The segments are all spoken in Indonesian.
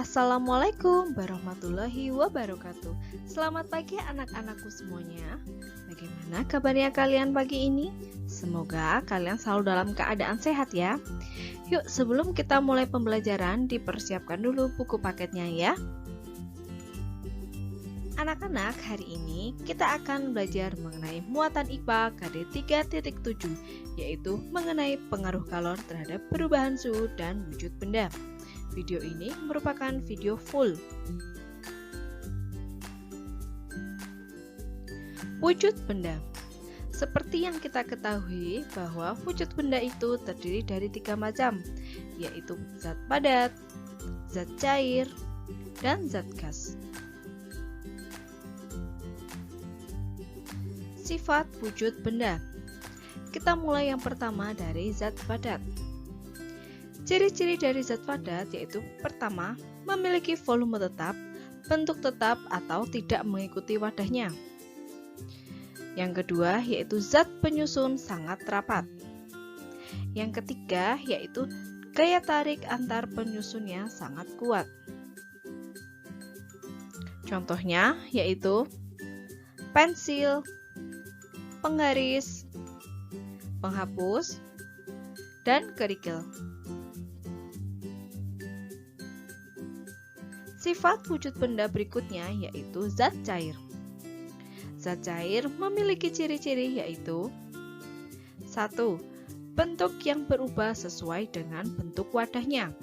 Assalamualaikum warahmatullahi wabarakatuh. Selamat pagi anak-anakku semuanya. Bagaimana kabarnya kalian pagi ini? Semoga kalian selalu dalam keadaan sehat ya. Yuk, sebelum kita mulai pembelajaran, dipersiapkan dulu buku paketnya ya. Anak-anak, hari ini kita akan belajar mengenai muatan IPA KD 3.7, yaitu mengenai pengaruh kalor terhadap perubahan suhu dan wujud benda. Video ini merupakan video full. Wujud benda. Seperti yang kita ketahui bahwa wujud benda itu terdiri dari 3 macam, yaitu zat padat, zat cair, dan zat gas. Sifat wujud benda. Kita mulai yang pertama dari zat padat. Ciri-ciri dari zat padat yaitu pertama, memiliki volume tetap, bentuk tetap atau tidak mengikuti wadahnya. Yang kedua yaitu zat penyusun sangat rapat. Yang ketiga yaitu gaya tarik antar penyusunnya sangat kuat. Contohnya yaitu pensil, penggaris, penghapus, dan kerikil. Sifat wujud benda berikutnya yaitu zat cair. Zat cair memiliki ciri-ciri yaitu 1. Bentuk yang berubah sesuai dengan bentuk wadahnya.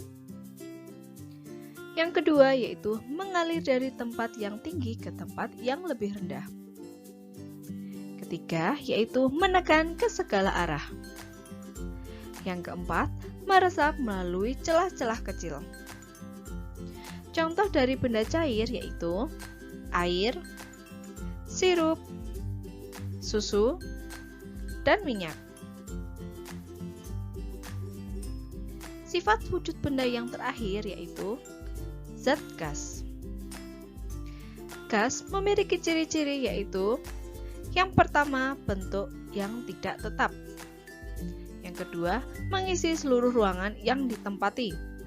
Yang kedua yaitu mengalir dari tempat yang tinggi ke tempat yang lebih rendah. Ketiga yaitu menekan ke segala arah. Yang keempat, meresap melalui celah-celah kecil. Contoh dari benda cair yaitu air, sirup, susu, dan minyak. Sifat wujud benda yang terakhir yaitu zat gas. Gas memiliki ciri-ciri yaitu yang pertama, bentuk yang tidak tetap. Yang kedua, mengisi seluruh ruangan yang ditempati.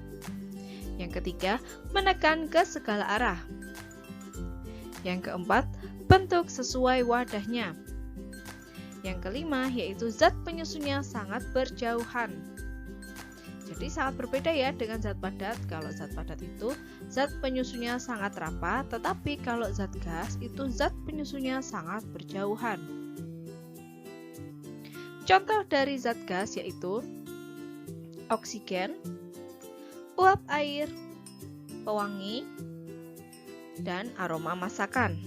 Yang ketiga, menekan ke segala arah. Yang keempat, bentuk sesuai wadahnya. Yang kelima, yaitu zat penyusunnya sangat berjauhan. Jadi sangat berbeda ya dengan zat padat. Kalau zat padat itu zat penyusunnya sangat rapat, tetapi kalau zat gas itu zat penyusunnya sangat berjauhan. Contoh dari zat gas yaitu oksigen, uap air, pewangi, dan aroma masakan.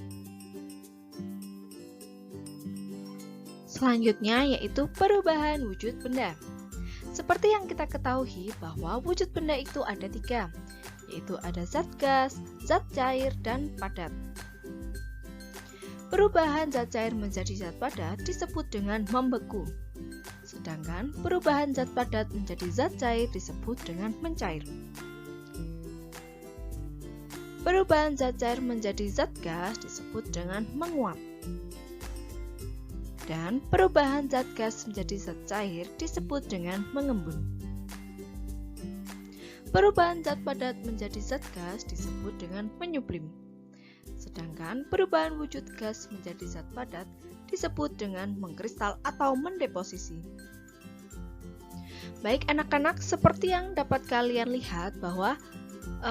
Selanjutnya yaitu perubahan wujud benda. Seperti yang kita ketahui bahwa wujud benda itu ada 3, yaitu ada zat gas, zat cair, dan padat. Perubahan zat cair menjadi zat padat disebut dengan membeku. Sedangkan perubahan zat padat menjadi zat cair disebut dengan mencair. Perubahan zat cair menjadi zat gas disebut dengan menguap. Dan perubahan zat gas menjadi zat cair disebut dengan mengembun. Perubahan zat padat menjadi zat gas disebut dengan menyublim. Sedangkan perubahan wujud gas menjadi zat padat disebut dengan mengkristal atau mendeposisi. Baik anak-anak, seperti yang dapat kalian lihat bahwa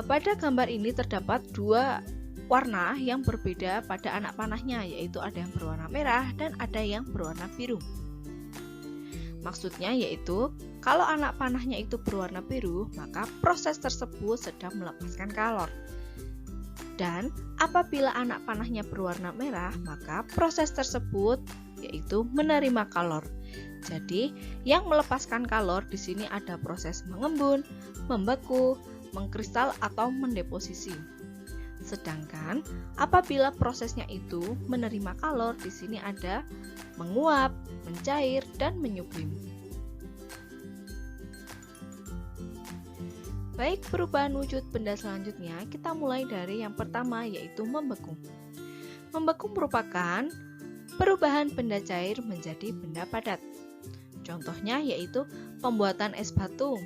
pada gambar ini terdapat 2 warna yang berbeda pada anak panahnya, yaitu ada yang berwarna merah dan ada yang berwarna biru. Maksudnya yaitu kalau anak panahnya itu berwarna biru, maka proses tersebut sedang melepaskan kalor. Dan apabila anak panahnya berwarna merah, maka proses tersebut yaitu menerima kalor. Jadi, yang melepaskan kalor di sini ada proses mengembun, membeku, mengkristal atau mendeposisi. Sedangkan apabila prosesnya itu menerima kalor, di sini ada menguap, mencair, dan menyublim. Baik, perubahan wujud benda selanjutnya kita mulai dari yang pertama yaitu membeku. Membeku merupakan perubahan benda cair menjadi benda padat. Contohnya yaitu pembuatan es batu,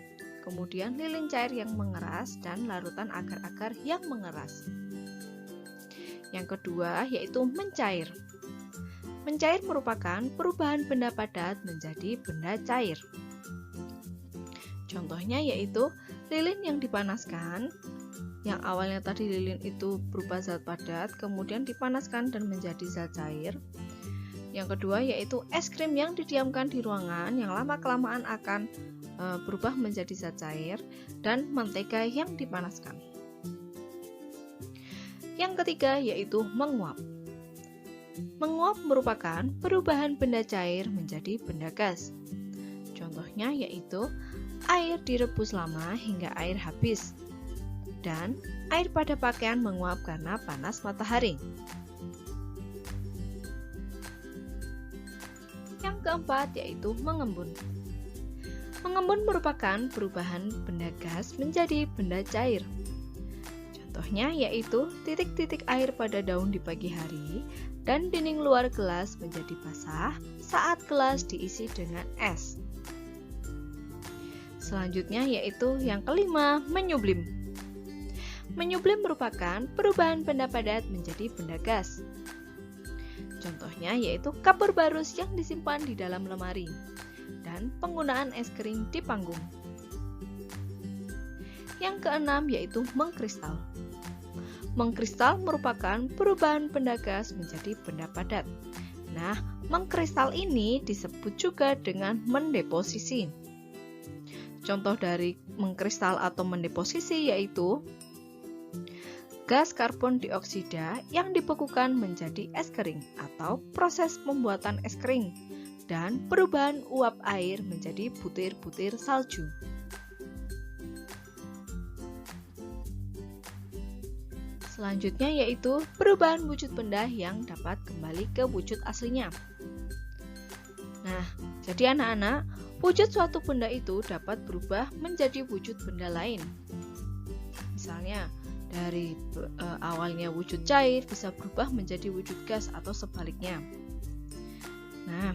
kemudian lilin cair yang mengeras, dan larutan agar-agar yang mengeras. Yang kedua yaitu mencair. Mencair merupakan perubahan benda padat menjadi benda cair. Contohnya yaitu lilin yang dipanaskan, yang awalnya tadi lilin itu berupa zat padat, kemudian dipanaskan dan menjadi zat cair. Yang kedua yaitu es krim yang didiamkan di ruangan, yang lama-kelamaan akan berubah menjadi zat cair, dan mentega yang dipanaskan. Yang ketiga yaitu menguap. Menguap merupakan perubahan benda cair menjadi benda gas. Contohnya yaitu air direbus lama hingga air habis, dan air pada pakaian menguap karena panas matahari. Yang keempat yaitu mengembun. Mengembun merupakan perubahan benda gas menjadi benda cair. Contohnya yaitu titik-titik air pada daun di pagi hari dan dinding luar gelas menjadi basah saat gelas diisi dengan es. Selanjutnya yaitu yang kelima, menyublim. Menyublim merupakan perubahan benda padat menjadi benda gas. Contohnya yaitu kapur barus yang disimpan di dalam lemari dan penggunaan es krim di panggung. Yang keenam yaitu mengkristal. Mengkristal merupakan perubahan benda gas menjadi benda padat. Nah, mengkristal ini disebut juga dengan mendeposisi. Contoh dari mengkristal atau mendeposisi yaitu gas karbon dioksida yang dibekukan menjadi es kering atau proses pembuatan es kering, dan perubahan uap air menjadi butir-butir salju. Selanjutnya yaitu perubahan wujud benda yang dapat kembali ke wujud aslinya. Nah, jadi anak-anak, wujud suatu benda itu dapat berubah menjadi wujud benda lain. Misalnya, dari awalnya wujud cair bisa berubah menjadi wujud gas atau sebaliknya. Nah,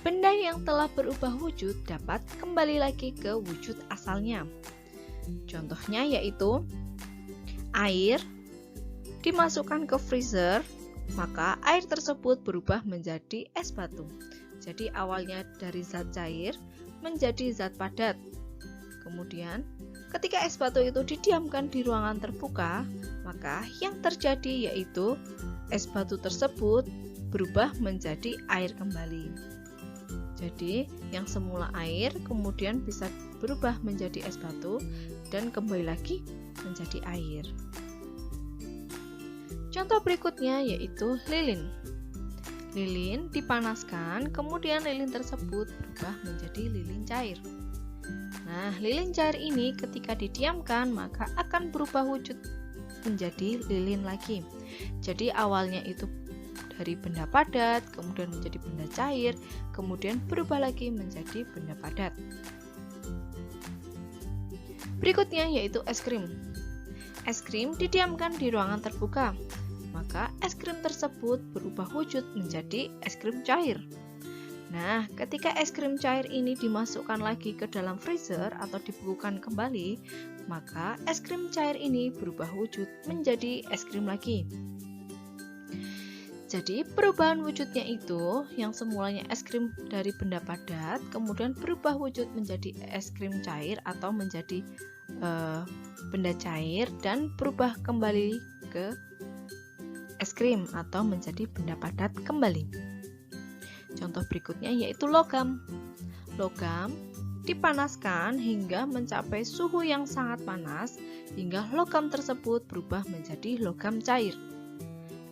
benda yang telah berubah wujud dapat kembali lagi ke wujud asalnya. Contohnya yaitu air dimasukkan ke freezer, maka air tersebut berubah menjadi es batu. Jadi awalnya dari zat cair menjadi zat padat. Kemudian ketika es batu itu didiamkan di ruangan terbuka, maka yang terjadi yaitu es batu tersebut berubah menjadi air kembali. Jadi yang semula air kemudian bisa berubah menjadi es batu dan kembali lagi menjadi air. Contoh berikutnya yaitu lilin. Lilin dipanaskan, kemudian lilin tersebut berubah menjadi lilin cair. Nah, lilin cair ini ketika didiamkan maka akan berubah wujud menjadi lilin lagi. Jadi awalnya itu dari benda padat, kemudian menjadi benda cair, kemudian berubah lagi menjadi benda padat. Berikutnya yaitu es krim. Es krim didiamkan di ruangan terbuka, maka es krim tersebut berubah wujud menjadi es krim cair. Nah, ketika es krim cair ini dimasukkan lagi ke dalam freezer atau dibekukan kembali, maka es krim cair ini berubah wujud menjadi es krim lagi. Jadi, perubahan wujudnya itu yang semulanya es krim dari benda padat, kemudian berubah wujud menjadi es krim cair atau menjadi benda cair dan berubah kembali ke es krim atau menjadi benda padat kembali. Contoh berikutnya yaitu logam. Logam dipanaskan hingga mencapai suhu yang sangat panas hingga logam tersebut berubah menjadi logam cair.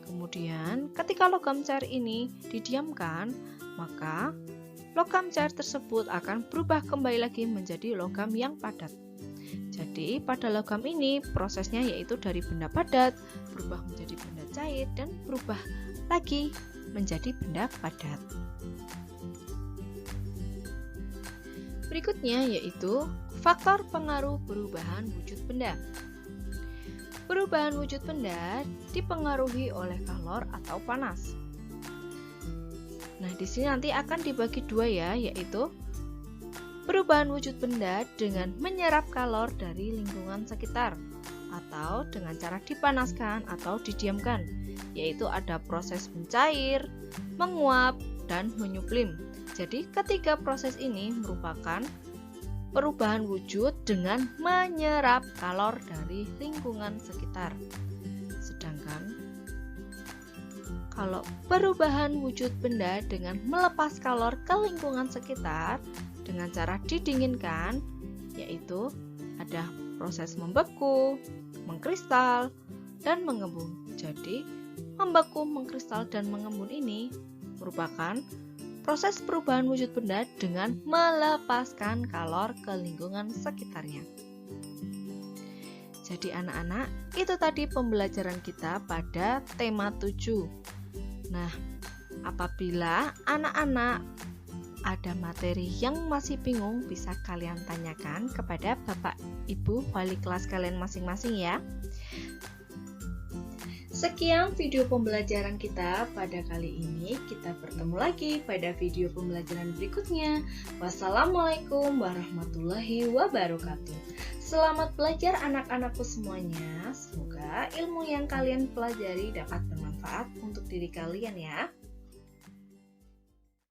Kemudian ketika logam cair ini didiamkan, maka logam cair tersebut akan berubah kembali lagi menjadi logam yang padat. Jadi pada logam ini prosesnya yaitu dari benda padat berubah menjadi benda cair dan berubah lagi menjadi benda padat. Berikutnya yaitu faktor pengaruh perubahan wujud benda. Perubahan wujud benda dipengaruhi oleh kalor atau panas. Nah, di sini nanti akan dibagi dua ya, yaitu perubahan wujud benda dengan menyerap kalor dari lingkungan sekitar atau dengan cara dipanaskan atau didiamkan, yaitu ada proses mencair, menguap, dan menyublim. Jadi ketiga proses ini merupakan perubahan wujud dengan menyerap kalor dari lingkungan sekitar. Sedangkan kalau perubahan wujud benda dengan melepas kalor ke lingkungan sekitar dengan cara didinginkan, yaitu ada proses membeku, mengkristal, dan mengembun. Jadi, membeku, mengkristal, dan mengembun ini merupakan proses perubahan wujud benda dengan melepaskan kalor ke lingkungan sekitarnya. Jadi anak-anak, itu tadi pembelajaran kita pada tema 7. Nah, apabila anak-anak ada materi yang masih bingung, bisa kalian tanyakan kepada Bapak Ibu wali kelas kalian masing-masing ya. Sekian video pembelajaran kita pada kali ini. Kita bertemu lagi pada video pembelajaran berikutnya. Wassalamualaikum warahmatullahi wabarakatuh. Selamat belajar anak-anakku semuanya. Semoga ilmu yang kalian pelajari dapat bermanfaat untuk diri kalian ya.